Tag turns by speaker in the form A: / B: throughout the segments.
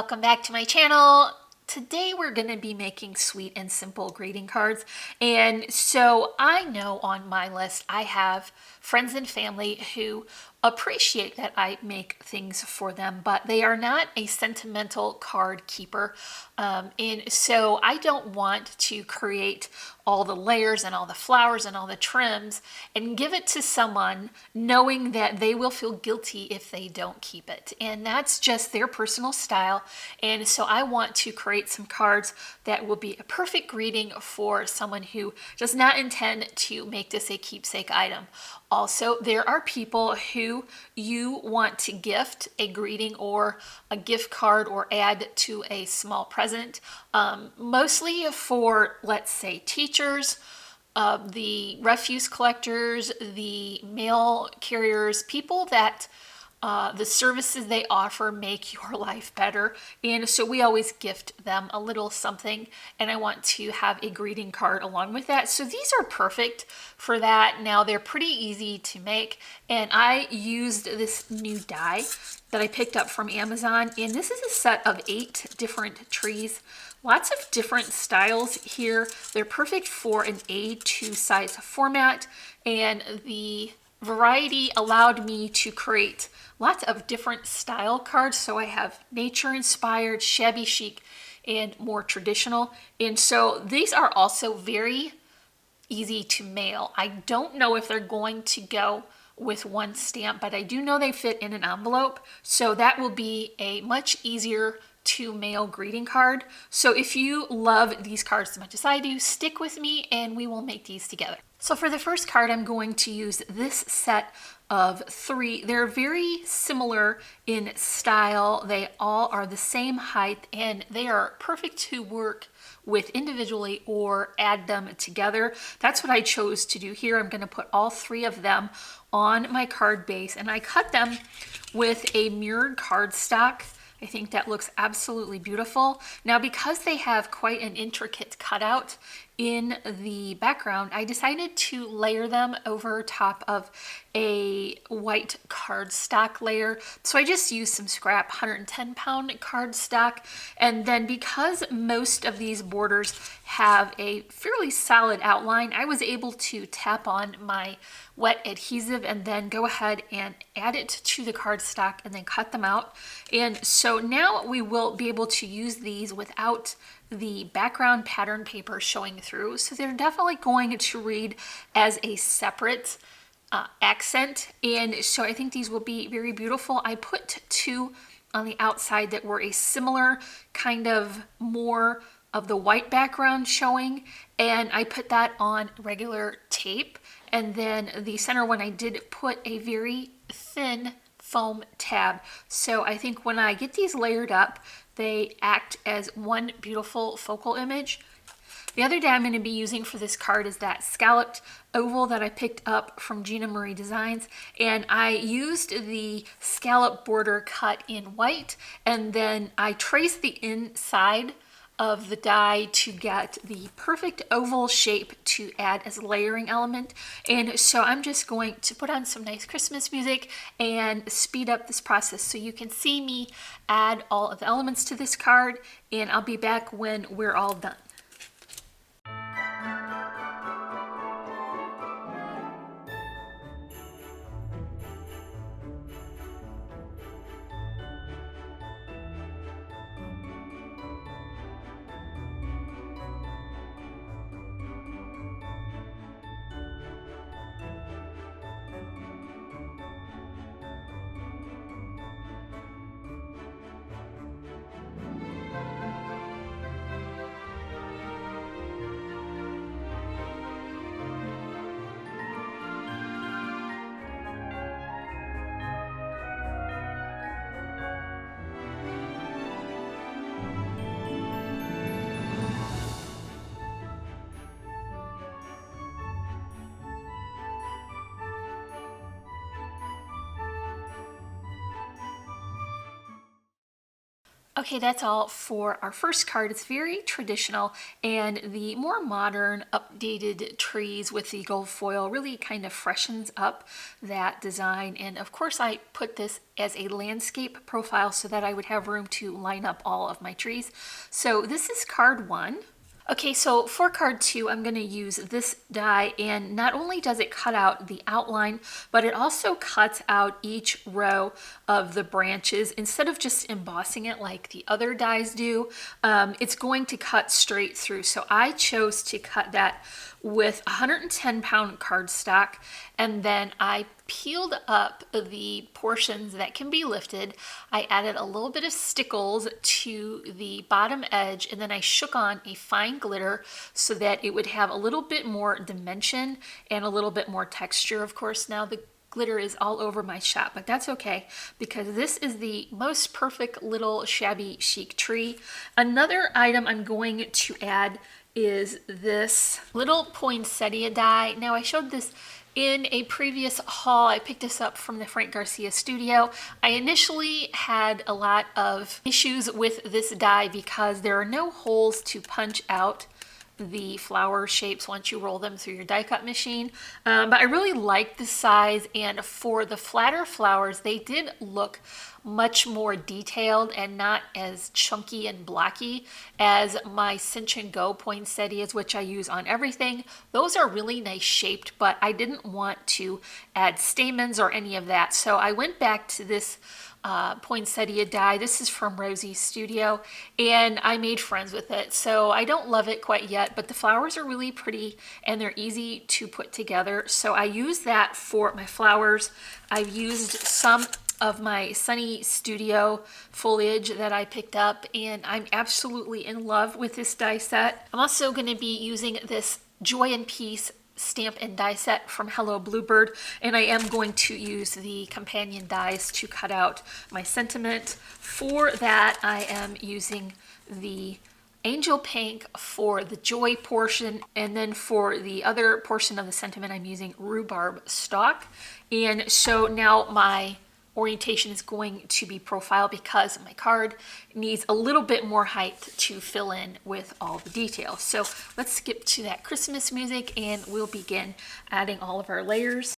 A: welcome back to my channel. Today we're going to be making sweet and simple greeting cards. And so I know on my list I have friends and family who appreciate that I make things for them, but they are not a sentimental card keeper. And so I don't want to create all the layers and all the flowers and all the trims and give it to someone knowing that they will feel guilty if they don't keep it. And that's just their personal style. And so I want to create some cards that will be a perfect greeting for someone who does not intend to make this a keepsake item. Also, there are people who you want to gift a greeting or a gift card or add to a small present, mostly for, let's say, teachers, the refuse collectors, the mail carriers, people that the services they offer make your life better. And so we always gift them a little something, and I want to have a greeting card along with that. So these are perfect for that. Now they're pretty easy to make, and I used this new die that I picked up from Amazon, and this is a set of 8 different trees. Lots of different styles here. They're perfect for an A2 size format, and the variety allowed me to create lots of different style cards. So I have nature inspired, shabby chic, and more traditional. And so these are also very easy to mail. I don't know if they're going to go with one stamp, but I do know they fit in an envelope. So that will be a much easier to mail greeting card. So if you love these cards as much as I do, stick with me and we will make these together. So for the first card, I'm going to use this set of 3. They're very similar in style. They all are the same height and they are perfect to work with individually or add them together. That's what I chose to do here. I'm going to put all 3 of them on my card base, and I cut them with a mirrored cardstock. I think that looks absolutely beautiful. Now, because they have quite an intricate cutout in the background, I decided to layer them over top of a white cardstock layer. So I just used some scrap 110-pound cardstock. And then because most of these borders have a fairly solid outline, I was able to tap on my wet adhesive and then go ahead and add it to the cardstock and then cut them out. And so now we will be able to use these without the background pattern paper showing through. So they're definitely going to read as a separate accent. And so I think these will be very beautiful. I put 2 on the outside that were a similar kind of more of the white background showing, and I put that on regular tape. And then the center one, I did put a very thin foam tab. So I think when I get these layered up, they act as one beautiful focal image. The other die I'm going to be using for this card is that scalloped oval that I picked up from Gina Marie Designs, and I used the scallop border cut in white, and then I traced the inside of the die to get the perfect oval shape to add as a layering element. And so I'm just going to put on some nice Christmas music and speed up this process so you can see me add all of the elements to this card, and I'll be back when we're all done. Okay, that's all for our first card. It's very traditional, and the more modern, updated trees with the gold foil really kind of freshens up that design. And of course, I put this as a landscape profile so that I would have room to line up all of my trees. So this is card one. Okay, so for card two, I'm going to use this die, and not only does it cut out the outline, but it also cuts out each row of the branches. Instead of just embossing it like the other dies do, it's going to cut straight through. So I chose to cut that with 110-pound cardstock, and then I peeled up the portions that can be lifted. I added a little bit of stickles to the bottom edge, and then I shook on a fine glitter so that it would have a little bit more dimension and a little bit more texture. Of course, now the glitter is all over my shop, but that's okay because this is the most perfect little shabby chic tree. Another item I'm going to add is this little poinsettia die. Now I showed this in a previous haul. I picked this up from the Frank Garcia studio. I initially had a lot of issues with this die because there are no holes to punch out the flower shapes once you roll them through your die cut machine. But I really like the size, and for the flatter flowers, they did look much more detailed and not as chunky and blocky as my Cinch and Go poinsettias, which I use on everything. Those are really nice shaped, but I didn't want to add stamens or any of that. So I went back to this poinsettia die. This is from Rosie's studio, and I made friends with it. So I don't love it quite yet, but the flowers are really pretty and they're easy to put together. So I use that for my flowers. I've used some of my Sunny Studio foliage that I picked up, and I'm absolutely in love with this die set. I'm also going to be using this Joy and Peace stamp and die set from Hello Bluebird, and I am going to use the companion dies to cut out my sentiment. For that, I am using the Angel Pink for the Joy portion, and then for the other portion of the sentiment, I'm using Rhubarb Stalk. And so now my orientation is going to be profile because my card needs a little bit more height to fill in with all the details. So let's skip to that Christmas music and we'll begin adding all of our layers.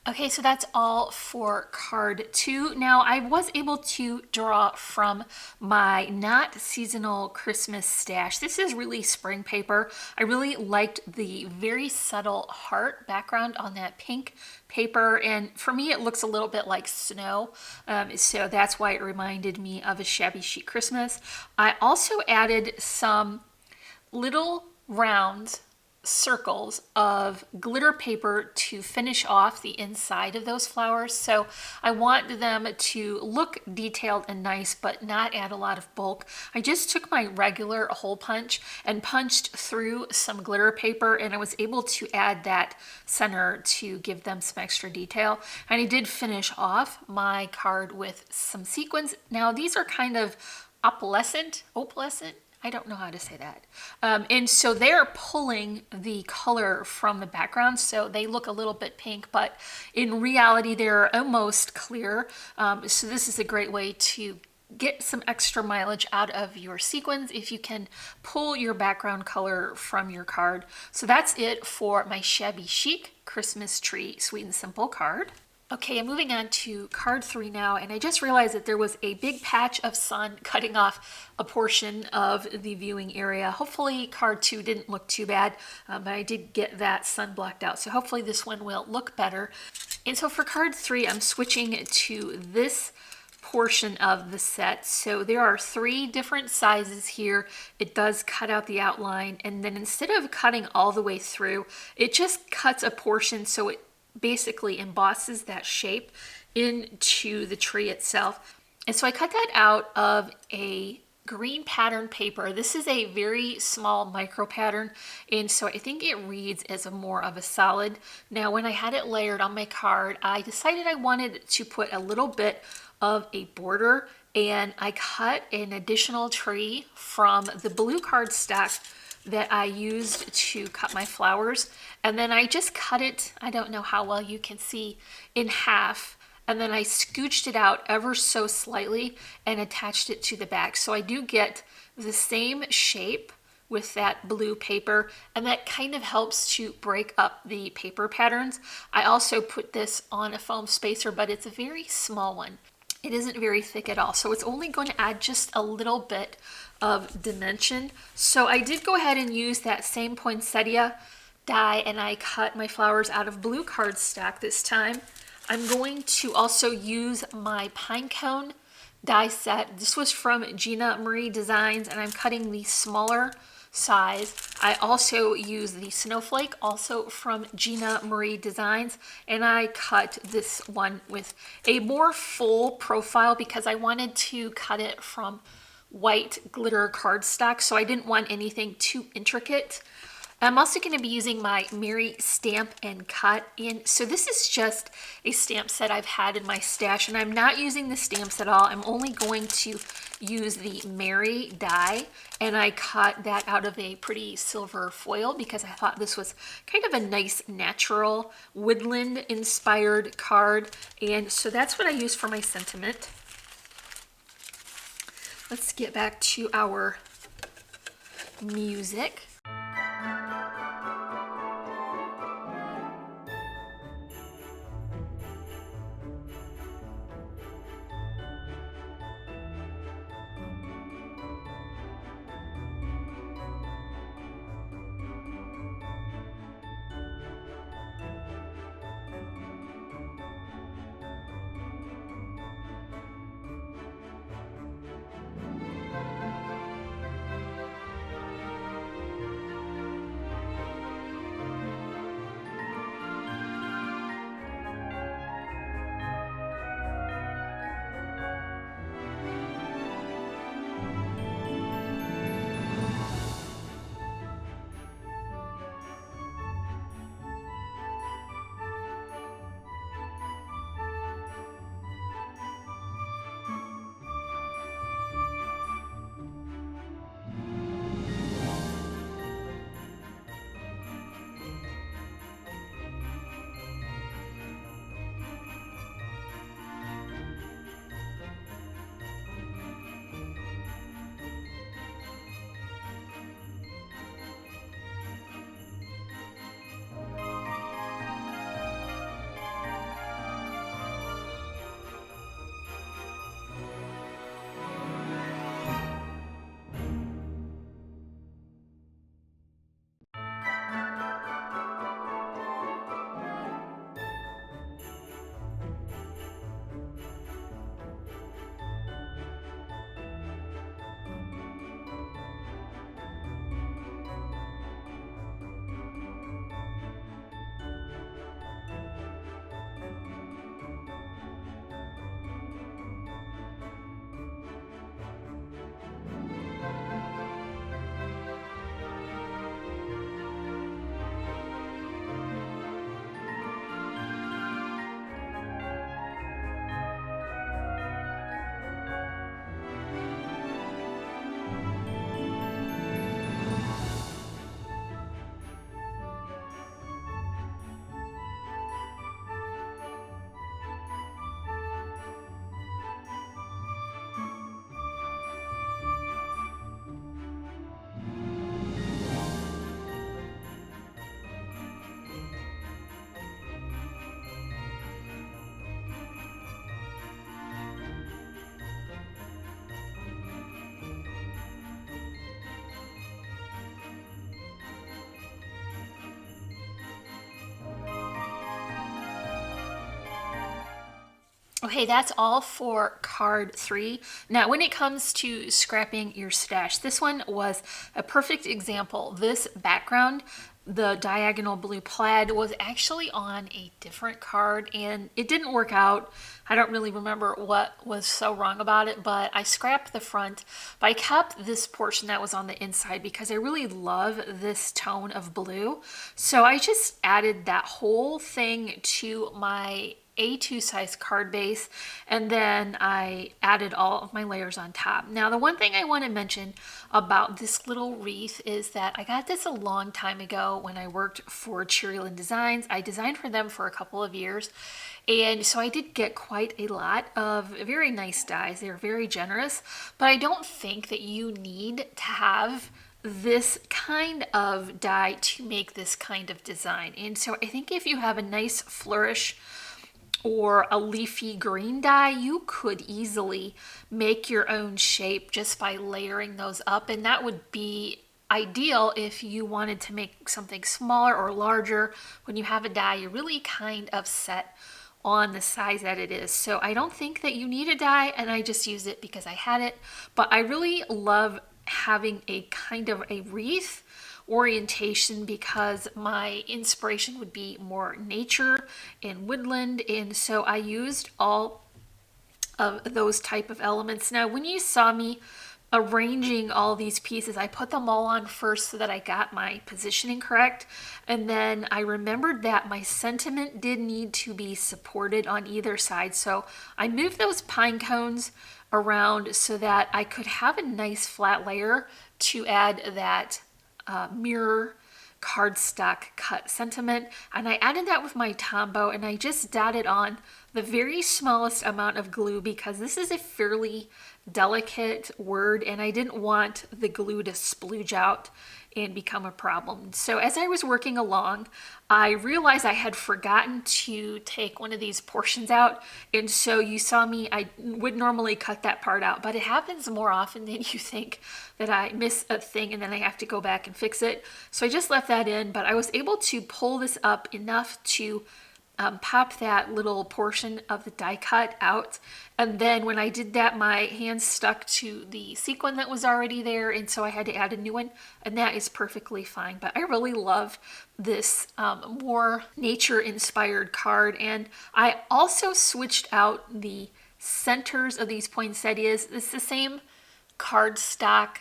A: Okay, so that's all for card two. Now, I was able to draw from my not seasonal Christmas stash. This is really spring paper. I really liked the very subtle heart background on that pink paper, and for me it looks a little bit like snow, so that's why it reminded me of a shabby chic Christmas. I also added some little round circles of glitter paper to finish off the inside of those flowers. So I want them to look detailed and nice, but not add a lot of bulk. I just took my regular hole punch and punched through some glitter paper, and I was able to add that center to give them some extra detail. And I did finish off my card with some sequins. Now these are kind of opalescent, I don't know how to say that. And so they're pulling the color from the background, so they look a little bit pink, but in reality, they're almost clear. So this is a great way to get some extra mileage out of your sequins if you can pull your background color from your card. So that's it for my Shabby Chic Christmas Tree Sweet and Simple card. Okay, I'm moving on to card 3 now, and I just realized that there was a big patch of sun cutting off a portion of the viewing area. Hopefully card 2 didn't look too bad, but I did get that sun blocked out, so hopefully this one will look better. And so for card 3, I'm switching to this portion of the set. So there are 3 different sizes here. It does cut out the outline, and then instead of cutting all the way through, it just cuts a portion so it basically embosses that shape into the tree itself. And so I cut that out of a green pattern paper. This is a very small micro pattern, and so I think it reads as more of a solid. Now when I had it layered on my card, I decided I wanted to put a little bit of a border, and I cut an additional tree from the blue cardstock that I used to cut my flowers, and then I just cut it, I don't know how well you can see, in half, and then I scooched it out ever so slightly and attached it to the back. So I do get the same shape with that blue paper, and that kind of helps to break up the paper patterns. I also put this on a foam spacer, but it's a very small one. It isn't very thick at all, so it's only going to add just a little bit of dimension. So I did go ahead and use that same poinsettia die, and I cut my flowers out of blue cardstock this time. I'm going to also use my pine cone die set. This was from Gina Marie Designs, and I'm cutting the smaller size. I also use the snowflake, also from Gina Marie Designs, and I cut this one with a more full profile because I wanted to cut it from white glitter cardstock, so I didn't want anything too intricate. I'm also going to be using my Mary Stamp and Cut in. So this is just a stamp set I've had in my stash, and I'm not using the stamps at all. I'm only going to use the Mary die, and I cut that out of a pretty silver foil because I thought this was kind of a nice natural woodland inspired card. And so that's what I use for my sentiment. Let's get back to our music. Okay, that's all for card 3. Now, when it comes to scrapping your stash, this one was a perfect example. This background, the diagonal blue plaid, was actually on a different card and it didn't work out. I don't really remember what was so wrong about it, but I scrapped the front, but I kept this portion that was on the inside because I really love this tone of blue. So I just added that whole thing to my A2 size card base, and then I added all of my layers on top. Now, the one thing I want to mention about this little wreath is that I got this a long time ago when I worked for Cherryland Designs. I designed for them for a couple of years, and so I did get quite a lot of very nice dies. They're very generous, but I don't think that you need to have this kind of die to make this kind of design. And so I think if you have a nice flourish or a leafy green die, you could easily make your own shape just by layering those up, and that would be ideal if you wanted to make something smaller or larger. When you have a die, you're really kind of set on the size that it is. So I don't think that you need a die, and I just used it because I had it, but I really love having a kind of a wreath orientation because my inspiration would be more nature and woodland, and so I used all of those type of elements. Now, when you saw me arranging all these pieces, I put them all on first so that I got my positioning correct, and then I remembered that my sentiment did need to be supported on either side, so I moved those pine cones around so that I could have a nice flat layer to add that mirror cardstock cut sentiment, and I added that with my Tombow, and I just dotted on the very smallest amount of glue because this is a fairly delicate word and I didn't want the glue to splooge out and become a problem. So as I was working along, I realized I had forgotten to take one of these portions out, and so you saw me, I would normally cut that part out, but it happens more often than you think that I miss a thing and then I have to go back and fix it. So I just left that in, but I was able to pull this up enough to pop that little portion of the die cut out, and then when I did that, my hands stuck to the sequin that was already there, and so I had to add a new one, and that is perfectly fine. But I really love this more nature inspired card, and I also switched out the centers of these poinsettias. It's the same cardstock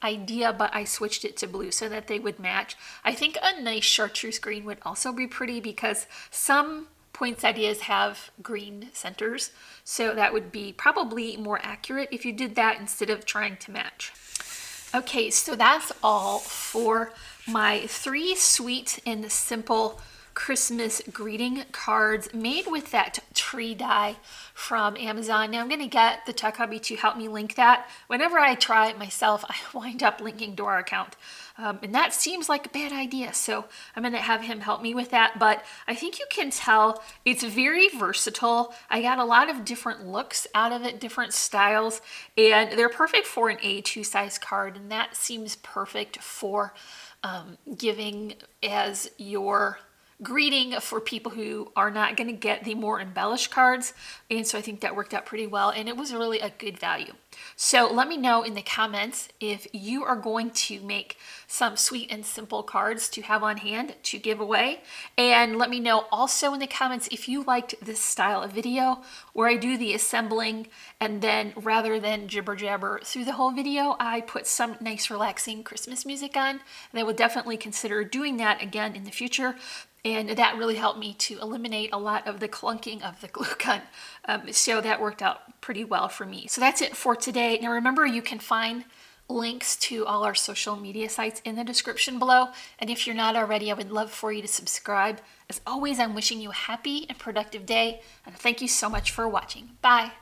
A: idea, but I switched it to blue so that they would match. I think a nice chartreuse green would also be pretty because some poinsettias have green centers, so that would be probably more accurate if you did that instead of trying to match. Okay, so that's all for my 3 sweet and simple Christmas greeting cards made with that tree die from Amazon. Now I'm going to get the Tech Hubby to help me link that. Whenever I try it myself, I wind up linking to our account. And that seems like a bad idea, so I'm going to have him help me with that. But I think you can tell it's very versatile. I got a lot of different looks out of it, different styles, and they're perfect for an A2 size card, and that seems perfect for giving as your greeting for people who are not going to get the more embellished cards. And so I think that worked out pretty well, and it was really a good value. So let me know in the comments if you are going to make some sweet and simple cards to have on hand to give away. And let me know also in the comments if you liked this style of video where I do the assembling and then rather than jibber jabber through the whole video, I put some nice relaxing Christmas music on. And I will definitely consider doing that again in the future. And that really helped me to eliminate a lot of the clunking of the glue gun. So that worked out pretty well for me. So that's it for today. Now remember, you can find links to all our social media sites in the description below. And if you're not already, I would love for you to subscribe. As always, I'm wishing you a happy and productive day. And thank you so much for watching. Bye.